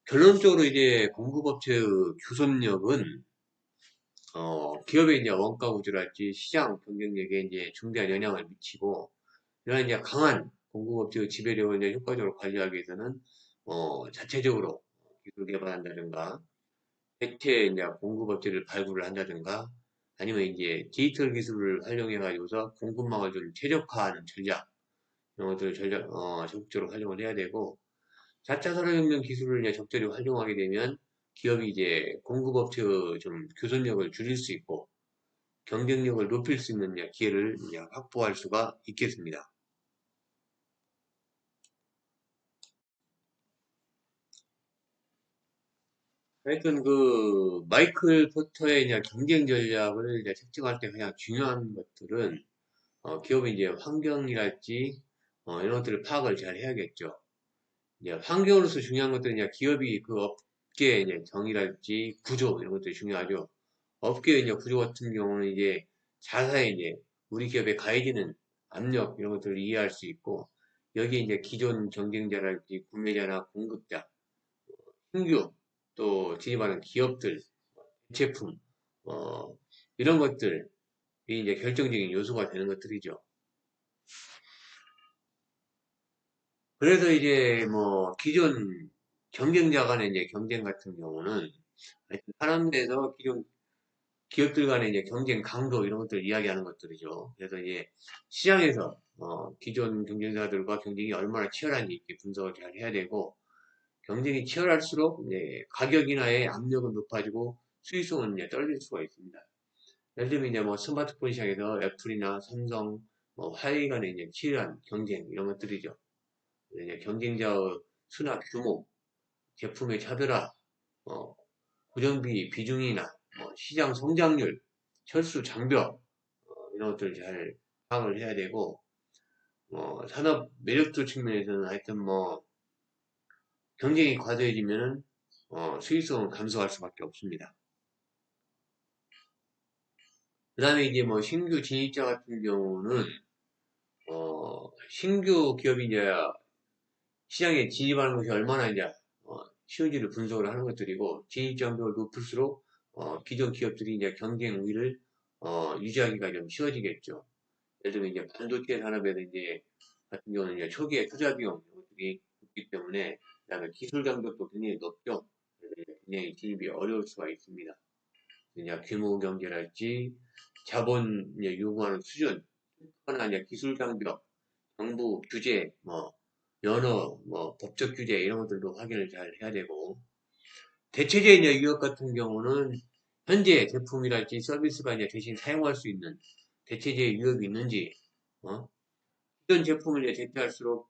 결론적으로 이제 공급업체의 교섭력은 기업의 이제 원가 구조랄지 시장 경쟁력에 이제 중대한 영향을 미치고, 이런 이제 강한 공급업체의 지배력을 이제 효과적으로 관리하기 위해서는 자체적으로 기술 개발한다든가 대체 이제 공급업체를 발굴을 한다든가 아니면 이제 디지털 기술을 활용해 가지고서 공급망을 좀 최적화하는 전략 이런 것들을 적극적으로 활용을 해야 되고, 4차 산업혁명 기술을 이제 적절히 활용하게 되면 기업이 이제 공급업체의 좀 교섭력을 줄일 수 있고 경쟁력을 높일 수 있는 이제 기회를 이제 확보할 수가 있겠습니다. 하여튼 그 마이클 포터의 이제 경쟁 전략을 이제 책정할 때 가장 중요한 것들은 기업의 이제 환경이랄지 이런 것들을 파악을 잘 해야겠죠. 이제 환경으로서 중요한 것들은 이제 기업이 그 업계 이제 정의랄지 구조 이런 것들이 중요하죠. 업계 이제 구조 같은 경우는 이제 자사에 이제 우리 기업에 가해지는 압력 이런 것들을 이해할 수 있고, 여기 이제 기존 경쟁자랄지 구매자나 공급자, 신규 또 진입하는 기업들, 제품, 어, 이런 것들이 이제 결정적인 요소가 되는 것들이죠. 그래서 이제 뭐 기존 경쟁자 간의 이제 경쟁 같은 경우는 사람들에서 기존 기업들 간의 이제 경쟁 강도 이런 것들을 이야기하는 것들이죠. 그래서 이제 시장에서 기존 경쟁자들과 경쟁이 얼마나 치열한지 이렇게 분석을 잘 해야 되고, 경쟁이 치열할수록 이제 가격 인하의 압력은 높아지고 수익성은 이제 떨어질 수가 있습니다. 예를 들면 이제 뭐 스마트폰 시장에서 애플이나 삼성, 뭐 화웨이 간의 이제 치열한 경쟁 이런 것들이죠. 이제 경쟁자의 수나 규모, 제품의 차별화, 어, 고정비 비중이나 시장 성장률, 철수 장벽 이런 것들을 잘 파악을 해야 되고, 산업 매력도 측면에서는 하여튼 뭐 경쟁이 과도해지면은 수익성은 감소할 수밖에 없습니다. 그 다음에 이제 뭐 신규 진입자 같은 경우는 신규 기업이 이제 시장에 진입하는 것이 얼마나 이제 쉬운지를 분석을 하는 것들이고, 진입 장벽을 높일수록 기존 기업들이 이제 경쟁 우위를 유지하기가 좀 쉬워지겠죠. 예를 들면 이제 반도체 산업에 이제 같은 경우는 이제 초기에 투자 비용 이런 것들이 높기 때문에, 그다음에 기술 장벽도 굉장히 높죠. 그래서 이제 굉장히 진입이 어려울 수가 있습니다. 이제 규모 경제랄지 자본 이제 요구하는 수준, 하나 이제 기술 장벽, 정부 규제, 뭐 연어, 뭐 법적 규제 이런 것들도 확인을 잘 해야 되고, 대체제 이제 유역 같은 경우는 현재 제품이랄지 서비스가 이제 대신 사용할 수 있는 대체제 유역이 있는지, 이런 제품을 이제 대체할수록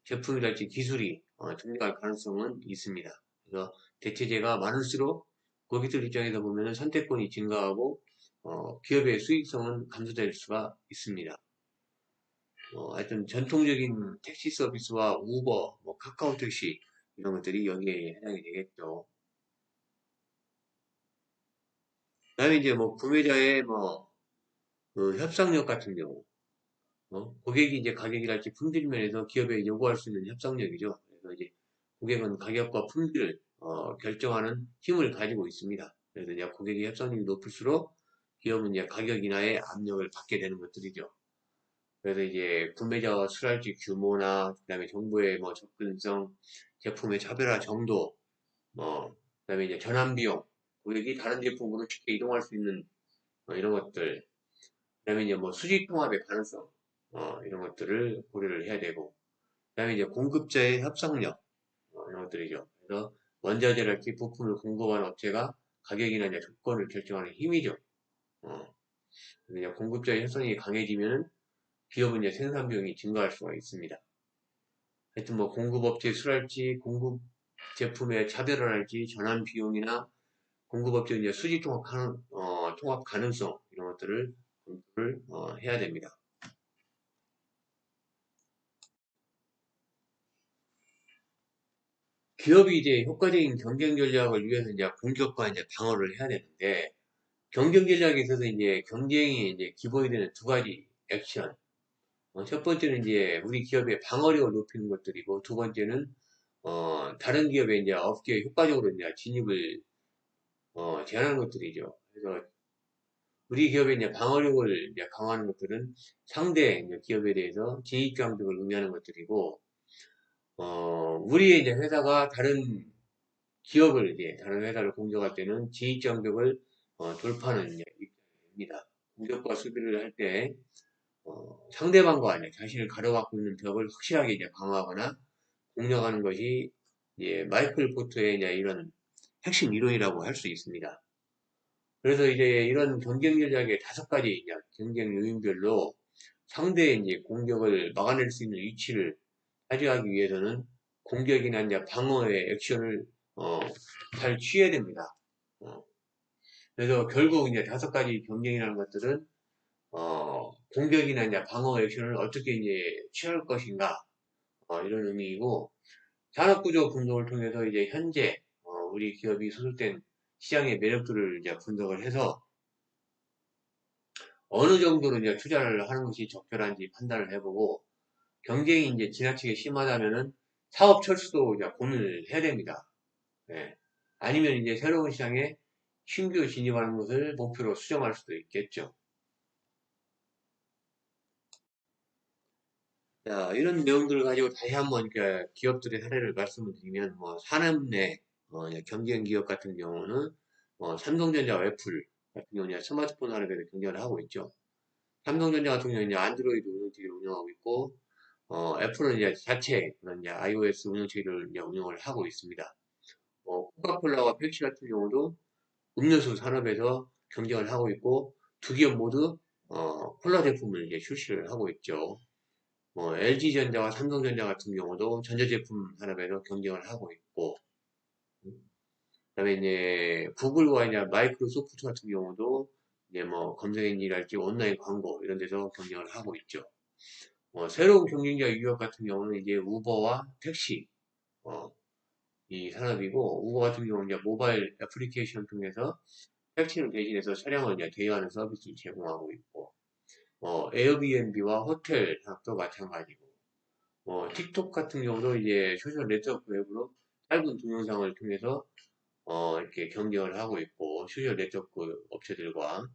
제품이랄지 기술이 증가할 가능성은 있습니다. 그래서 대체제가 많을수록 고객들 입장에서 보면 선택권이 증가하고 기업의 수익성은 감소될 수가 있습니다. 하여튼 전통적인 택시 서비스와 우버, 뭐 카카오 택시 이런 것들이 여기에 해당이 되겠죠. 그다음에 이제 뭐 구매자의 그 협상력 같은 경우, 고객이 이제 가격이랄지 품질 면에서 기업에 요구할 수 있는 협상력이죠. 그래서 이제 고객은 가격과 품질을 결정하는 힘을 가지고 있습니다. 그래서 이제 고객의 협상력이 높을수록 기업은 이제 가격 인하의 압력을 받게 되는 것들이죠. 그래서 이제 구매자와 수랄지 규모나, 그 다음에 정보의 뭐 접근성, 제품의 차별화 정도, 그 다음에 이제 전환 비용, 고객이 다른 제품으로 쉽게 이동할 수 있는 이런 것들, 그 다음에 이제 뭐 수직 통합의 가능성, 이런 것들을 고려를 해야 되고, 그 다음에 이제 공급자의 협상력, 이런 것들이죠. 그래서 원자재랄지 부품을 공급하는 업체가 가격이나 이제 조건을 결정하는 힘이죠. 어, 그래서 이제 공급자의 협상이 강해지면 기업은 이제 생산 비용이 증가할 수가 있습니다. 하여튼 뭐 공급업체 수랄지, 공급 제품의 차별화랄지, 전환 비용이나 공급업체 이제 수지 통합 가능성 이런 것들을 검토를 해야 됩니다. 기업이 이제 효과적인 경쟁 전략을 위해서 이제 공격과 이제 방어를 해야 되는데 경쟁 전략에 있어서 이제 경쟁이 이제 기본이 되는 두 가지 액션. 첫 번째는 이제 우리 기업의 방어력을 높이는 것들이고 두 번째는 다른 기업의 이제 업계에 효과적으로 이제 진입을 제한하는 것들이죠. 그래서 우리 기업의 이제 방어력을 이제 강화하는 것들은 상대 이제 기업에 대해서 진입장벽을 의미하는 것들이고, 우리의 이제 회사가 기업을 이제 다른 회사를 공격할 때는 진입장벽을 돌파하는 이제 입장입니다. 공격과 수비를 할 때, 상대방과 이제 자신을 가로막고 있는 벽을 확실하게 이제 방어하거나 공략하는 것이 이제 마이클 포트의 이제 이런 핵심 이론이라고 할 수 있습니다. 그래서 이제 이런 경쟁 전략의 다섯 가지 이제 경쟁 요인별로 상대의 이제 공격을 막아낼 수 있는 위치를 차지하기 위해서는 공격이나 이제 방어의 액션을 어, 잘 취해야 됩니다. 어, 그래서 결국 이제 다섯 가지 경쟁이라는 것들은 공격이나 이제 방어 액션을 어떻게 이제 취할 것인가 이런 의미이고 산업구조 분석을 통해서 이제 현재 우리 기업이 소속된 시장의 매력들을 이제 분석을 해서 어느 정도로 이제 투자를 하는 것이 적절한지 판단을 해보고 경쟁이 이제 지나치게 심하다면은 사업 철수도 이제 고민을 해야 됩니다. 예. 아니면 이제 새로운 시장에 신규 진입하는 것을 목표로 수정할 수도 있겠죠. 자, 이런 내용들을 가지고 다시 한번 기업들의 사례를 말씀을 드리면 뭐 산업 내 이제 경쟁 기업 같은 경우는 삼성전자와 애플 같은 경우는 스마트폰 산업에서 경쟁을 하고 있죠. 삼성전자 같은 경우는 이제 안드로이드 운영체계를 운영하고 있고 애플은 이제 자체 그런 이제 iOS 운영체계를 이제 운영을 하고 있습니다. 코카콜라와 펩시 같은 경우도 음료수 산업에서 경쟁을 하고 있고 두 기업 모두 콜라 제품을 이제 출시를 하고 있죠. LG전자와 삼성전자 같은 경우도 전자제품 산업에서 경쟁을 하고 있고 그다음에 이제 구글과 이제 마이크로소프트 같은 경우도 이제 뭐 검색 엔진이랄지 온라인 광고 이런 데서 경쟁을 하고 있죠. 새로운 경쟁자 유입 같은 경우는 이제 우버와 택시, 이 산업이고, 우버 같은 경우는 이제 모바일 애플리케이션 통해서 택시를 대신해서 차량을 이제 대여하는 서비스를 제공하고 있고, 에어비앤비와 호텔 산업도 마찬가지고, 틱톡 같은 경우도 이제 소셜 네트워크 웹으로 짧은 동영상을 통해서, 이렇게 경쟁을 하고 있고, 소셜 네트워크 업체들과,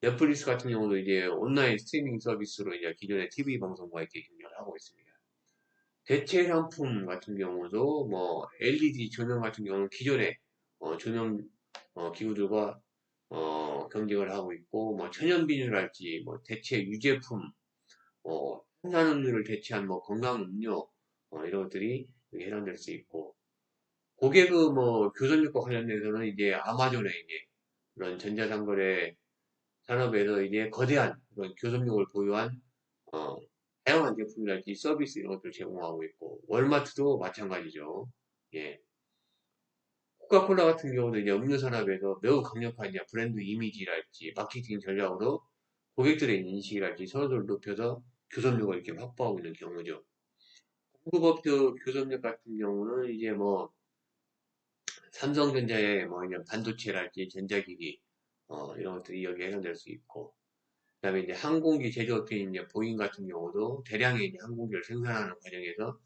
넷플릭스 같은 경우도 이제 온라인 스트리밍 서비스로 이제 기존의 TV 방송과 이렇게 경쟁을 하고 있습니다. 대체 상품 같은 경우도 뭐 LED 조명 같은 경우는 기존의 조명 기구들과 경쟁을 하고 있고 뭐 천연 비누랄지 뭐 대체 유제품 탄산음료를 대체한 뭐 건강 음료 이런 것들이 여기 해당될 수 있고 고객의 뭐 교섭력과 관련돼서는 이제 아마존의 이제 그런 전자상거래 산업에서 이제 거대한 그런 교섭력을 보유한 어, 다양한 제품이랄지 서비스 이런 것들을 제공하고 있고 월마트도 마찬가지죠. 예. 코카콜라 같은 경우도 이제 음료 산업에서 매우 강력한 이제 브랜드 이미지랄지 마케팅 전략으로 고객들의 인식이랄지 선호도를 높여서 교섭력을 이렇게 확보하고 있는 경우죠. 공급업체 교섭력 같은 경우는 이제 뭐 삼성전자의 뭐 이제 반도체랄지 전자기기 이런 것들이 여기에 해당될 수 있고 그다음에 이제 항공기 제조업체인 이제 보잉 같은 경우도 대량의 이제 항공기를 생산하는 과정에서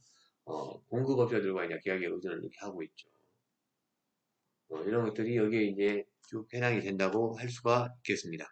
공급업체들과 이제 계약에 의존을 이렇게 하고 있죠. 이런 것들이 여기에 이제 쭉 해당이 된다고 할 수가 있겠습니다.